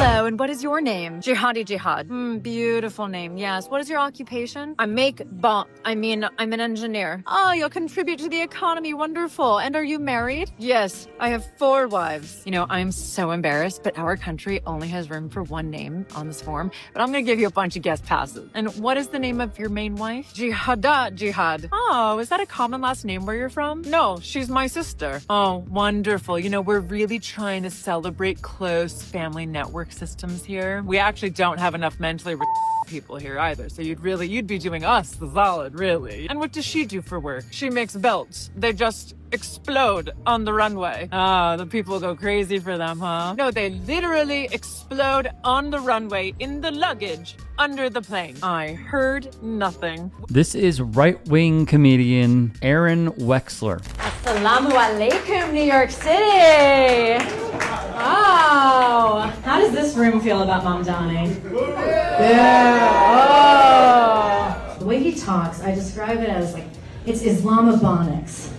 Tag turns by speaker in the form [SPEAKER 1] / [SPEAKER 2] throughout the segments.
[SPEAKER 1] Hello, and what is your name? Jihadi Jihad. Beautiful name, yes. What is your occupation? I'm an engineer. Oh, you'll contribute to the economy. Wonderful. And are you married? Yes, I have 4 wives. You know, I'm so embarrassed, but our country only has room for 1 name on this form. But I'm going to give you a bunch of guest passes. And what is the name of your main wife? Jihad. Oh, is that a common last name where you're from? No, she's my sister. Oh, wonderful. You know, we're really trying to celebrate close family network systems here. We actually don't have enough mentally people here either, so you'd be doing us the solid, really. And what does she do for work? She makes belts. They just explode on the runway. The people go crazy for them, huh? No, they literally explode on the runway in the luggage under the plane. I heard nothing.
[SPEAKER 2] This is right-wing comedian Aaron Wexler.
[SPEAKER 3] Assalamu alaikum, New York City. Wow. How does this room feel about Mamdani? Yeah. Oh. The way he talks, I describe it as like, it's Islamabonics.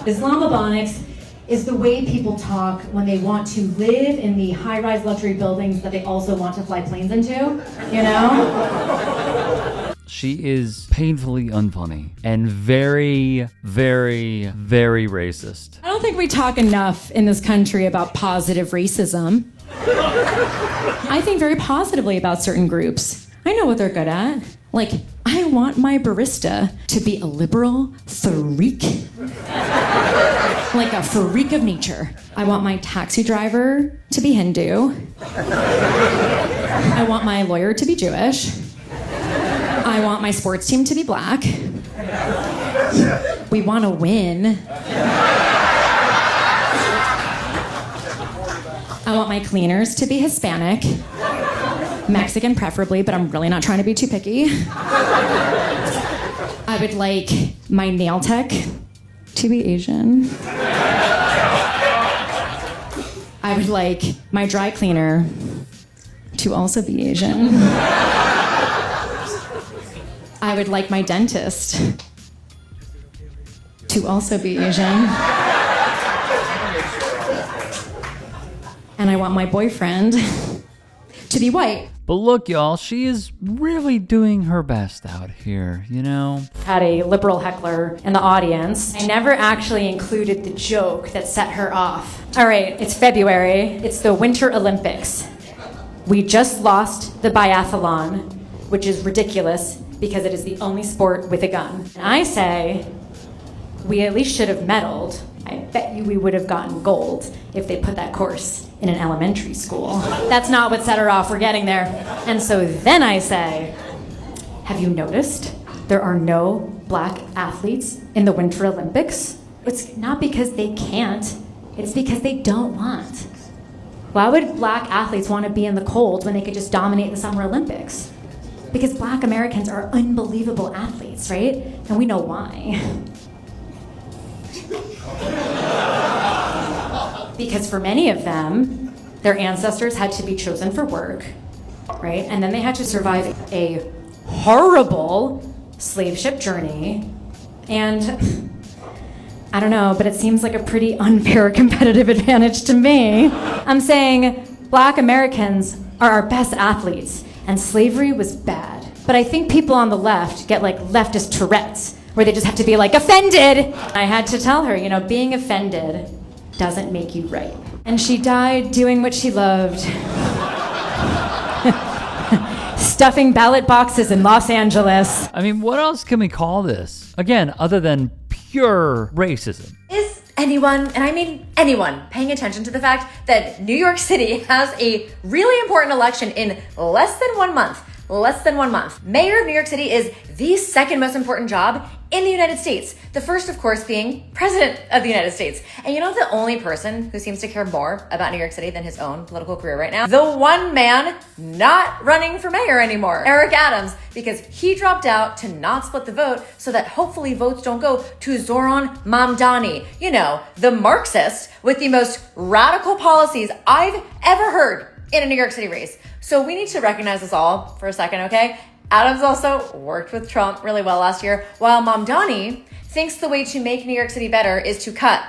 [SPEAKER 3] Islamabonics is the way people talk when they want to live in the high-rise luxury buildings that they also want to fly planes into, you know?
[SPEAKER 2] She is painfully unfunny and very, very, very racist.
[SPEAKER 3] I don't think we talk enough in this country about positive racism. I think very positively about certain groups. I know what they're good at. Like, I want my barista to be a liberal freak. Like a freak of nature. I want my taxi driver to be Hindu. I want my lawyer to be Jewish. I want my sports team to be black. We want to win. I want my cleaners to be Hispanic. Mexican preferably, but I'm really not trying to be too picky. I would like my nail tech to be Asian. I would like my dry cleaner to also be Asian. I would like my dentist to also be Asian. And I want my boyfriend to be white.
[SPEAKER 2] But look, y'all, she is really doing her best out here, you know?
[SPEAKER 3] Had a liberal heckler in the audience. I never actually included the joke that set her off. All right, it's February. It's the Winter Olympics. We just lost the biathlon, which is ridiculous because it is the only sport with a gun. And I say, we at least should have medaled. I bet you we would have gotten gold if they put that course in an elementary school. That's not what set her off. We're getting there. And so then I say, have you noticed there are no black athletes in the Winter Olympics? It's not because they can't, it's because they don't want. Why would black athletes want to be in the cold when they could just dominate the Summer Olympics? Because black Americans are unbelievable athletes, right? And we know why. Because for many of them, their ancestors had to be chosen for work, right? And then they had to survive a horrible slave ship journey. And I don't know, but it seems like a pretty unfair competitive advantage to me. I'm saying black Americans are our best athletes, and slavery was bad. But I think people on the left get like leftist Tourette's, where they just have to be like, offended! I had to tell her, you know, being offended doesn't make you right. And she died doing what she loved. Stuffing ballot boxes in Los Angeles.
[SPEAKER 2] I mean, what else can we call this? Again, other than pure racism.
[SPEAKER 4] Is anyone, and I mean anyone, paying attention to the fact that New York City has a really important election in less than 1 month? Less than 1 month. Mayor of New York City is the second most important job in the United States. The first, of course, being president of the United States. And you know the only person who seems to care more about New York City than his own political career right now? The one man not running for mayor anymore, Eric Adams, because he dropped out to not split the vote so that hopefully votes don't go to Zoran Mamdani. You know, the Marxist with the most radical policies I've ever heard in a New York City race. So we need to recognize this all for a second, okay? Adams also worked with Trump really well last year, while Mamdani thinks the way to make New York City better is to cut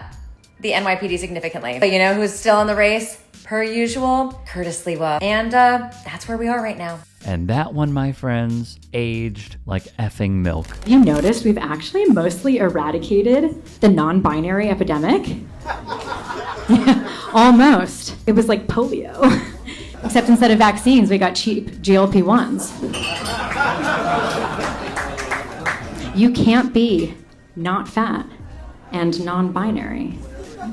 [SPEAKER 4] the NYPD significantly. But you know who's still in the race? per usual, Curtis Lewa. And that's where we are right now.
[SPEAKER 2] And that one, my friends, aged like effing milk.
[SPEAKER 3] You noticed we've actually mostly eradicated the non-binary epidemic? Almost. It was like polio. Except instead of vaccines, we got cheap GLP-1s. You can't be not fat and non-binary.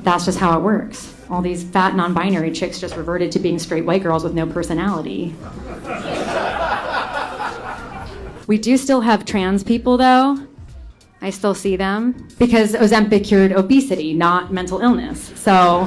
[SPEAKER 3] That's just how it works. All these fat non-binary chicks just reverted to being straight white girls with no personality. We do still have trans people, though. I still see them because Ozempic cured obesity, not mental illness. So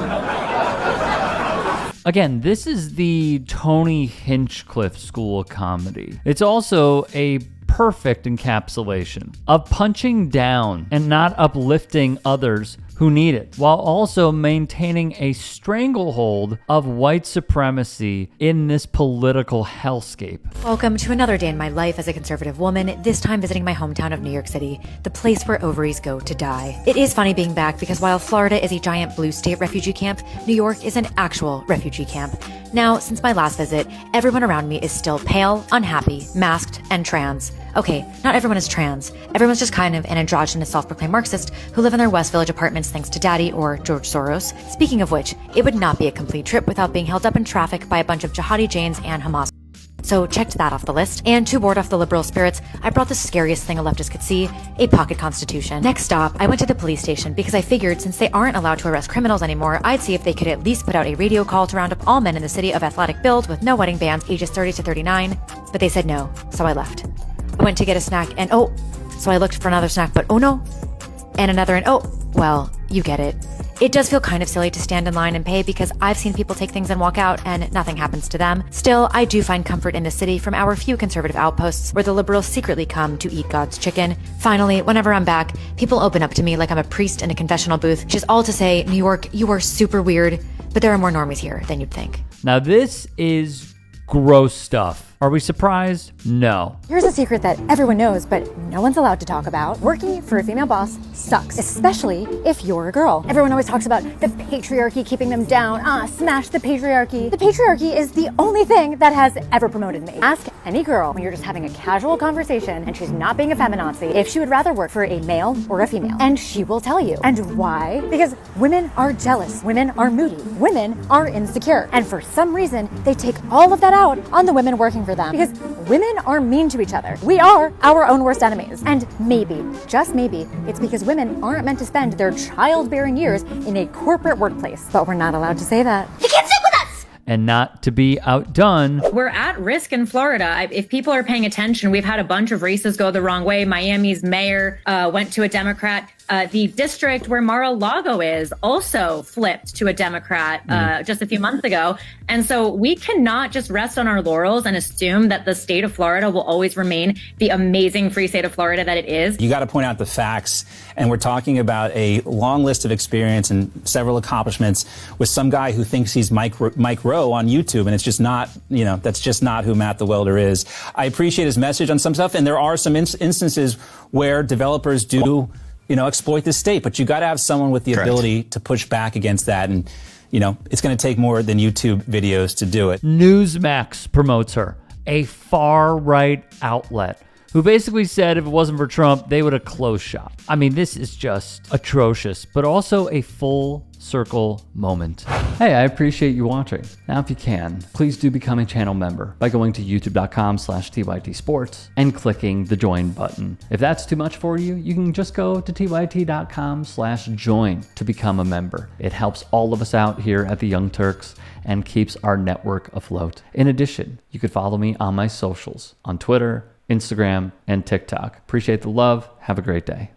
[SPEAKER 2] again, this is the Tony Hinchcliffe School of Comedy. It's also a perfect encapsulation of punching down and not uplifting others who need it, while also maintaining a stranglehold of white supremacy in this political hellscape.
[SPEAKER 4] Welcome to another day in my life as a conservative woman, this time visiting my hometown of New York City, the place where ovaries go to die. It is funny being back because while Florida is a giant blue state refugee camp, New York is an actual refugee camp. Now, since my last visit, everyone around me is still pale, unhappy, masked, and trans. Okay, not everyone is trans. Everyone's just kind of an androgynous self-proclaimed Marxist who live in their West Village apartments thanks to Daddy or George Soros. Speaking of which, it would not be a complete trip without being held up in traffic by a bunch of jihadi Janes and Hamas. So checked that off the list. And to ward off the liberal spirits, I brought the scariest thing a leftist could see, a pocket constitution. Next stop, I went to the police station because I figured since they aren't allowed to arrest criminals anymore, I'd see if they could at least put out a radio call to round up all men in the city of athletic build with no wedding bands ages 30 to 39. But they said no, so I left. I went to get a snack and so I looked for another snack, but oh no. And another and well, you get it. It does feel kind of silly to stand in line and pay because I've seen people take things and walk out and nothing happens to them. Still, I do find comfort in the city from our few conservative outposts where the liberals secretly come to eat God's chicken. Finally, whenever I'm back, people open up to me like I'm a priest in a confessional booth, which is all to say, New York, you are super weird, but there are more normies here than you'd think.
[SPEAKER 2] Now this is gross stuff. Are we surprised? No.
[SPEAKER 5] Here's a secret that everyone knows, but no one's allowed to talk about. Working for a female boss sucks, especially if you're a girl. Everyone always talks about the patriarchy keeping them down. Smash the patriarchy. The patriarchy is the only thing that has ever promoted me. Ask any girl when you're just having a casual conversation and she's not being a feminazi if she would rather work for a male or a female. And she will tell you. And why? Because women are jealous. Women are moody. Women are insecure. And for some reason, they take all of that out on the women working for them because women are mean to each other. We are our own worst enemies. And maybe, just maybe, it's because women aren't meant to spend their childbearing years in a corporate workplace. But we're not allowed to say that. You can't sit with us!
[SPEAKER 2] And not to be outdone,
[SPEAKER 6] we're at risk in Florida. If people are paying attention, we've had a bunch of races go the wrong way. Miami's mayor went to a Democrat. The district where Mar-a-Lago is also flipped to a Democrat just a few months ago. And so we cannot just rest on our laurels and assume that the state of Florida will always remain the amazing free state of Florida that it is.
[SPEAKER 7] You got to point out the facts. And we're talking about a long list of experience and several accomplishments with some guy who thinks he's Mike Rowe on YouTube. And it's just not, that's just not who Matt the Welder is. I appreciate his message on some stuff. And there are some instances where developers do exploit the state, but you got to have someone with the ability to push back against that. And, it's going to take more than YouTube videos to do it.
[SPEAKER 2] Newsmax promotes her, a far-right outlet, who basically said if it wasn't for Trump, they would have closed shop. I mean, this is just atrocious, but also a full circle moment. Hey, I appreciate you watching. Now, if you can, please do become a channel member by going to youtube.com/TYT Sports and clicking the join button. If that's too much for you, you can just go to tyt.com/join to become a member. It helps all of us out here at the Young Turks and keeps our network afloat. In addition, you could follow me on my socials on Twitter, Instagram, and TikTok. Appreciate the love. Have a great day.